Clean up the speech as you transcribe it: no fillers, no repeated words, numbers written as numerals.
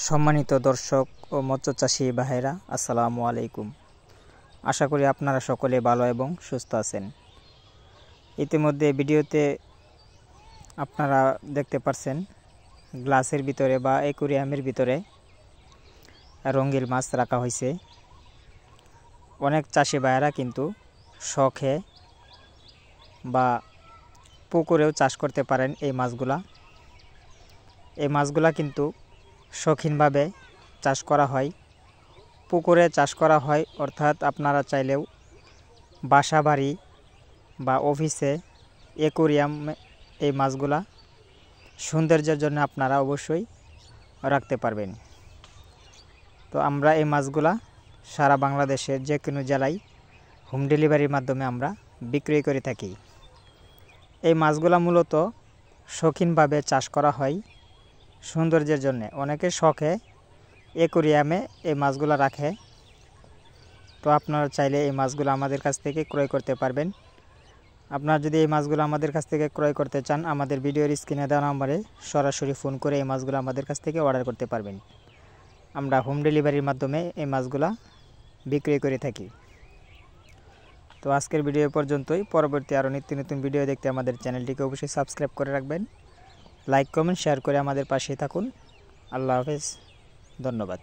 সম্মানিত দর্শক ও মৎস্যচাষী ভাইরা, আসসালামু আলাইকুম। আশা করি আপনারা সকলে ভালো এবং সুস্থ আছেন। ইতিমধ্যে ভিডিওতে আপনারা দেখতে পাচ্ছেন গ্লাসের ভিতরে বা অ্যাকুরিয়ামের ভিতরে রঙিন মাছ রাখা হয়েছে। অনেক চাষি ভাইরা কিন্তু শখে বা পুকুরেও চাষ করতে পারেন এই মাছগুলা। এই মাছগুলা কিন্তু শৌখিনভাবে চাষ করা হয়, পুকুরে চাষ করা হয়। অর্থাৎ আপনারা চাইলেও বাসা বাড়ি বা অফিসে অ্যাকুরিয়ামে এই মাছগুলা সৌন্দর্যের জন্য আপনারা অবশ্যই রাখতে পারবেন। তো আমরা এই মাছগুলা সারা বাংলাদেশের যে কোনো জেলায় হোম ডেলিভারির মাধ্যমে আমরা বিক্রয় করে থাকি। এই মাছগুলা মূলত শৌখিনভাবে চাষ করা হয় সৌন্দর্যের জন্য। অনেকে শখে অ্যাকুরিয়ামে এই মাছগুলো রাখে। তো আপনারা চাইলে এই মাছগুলো আমাদের কাছ থেকে ক্রয় করতে পারবেন। আপনারা যদি এই মাছগুলো আমাদের কাছ থেকে ক্রয় করতে চান, আমাদের ভিডিওর স্ক্রিনে দেওয়া নম্বরে সরাসরি ফোন করে এই মাছগুলো আমাদের কাছ থেকে অর্ডার করতে পারবেন। আমরা হোম ডেলিভারির মাধ্যমে এই মাছগুলো বিক্রয় করে থাকি। তো আজকের ভিডিও পর্যন্তই। পরবর্তী আরও নিত্য নতুন ভিডিও দেখতে আমাদের চ্যানেলটিকে অবশ্যই সাবস্ক্রাইব করে রাখবেন। লাইক কমেন্ট শেয়ার করে আমাদের পাশে থাকুন। আল্লাহ হাফেজ, ধন্যবাদ।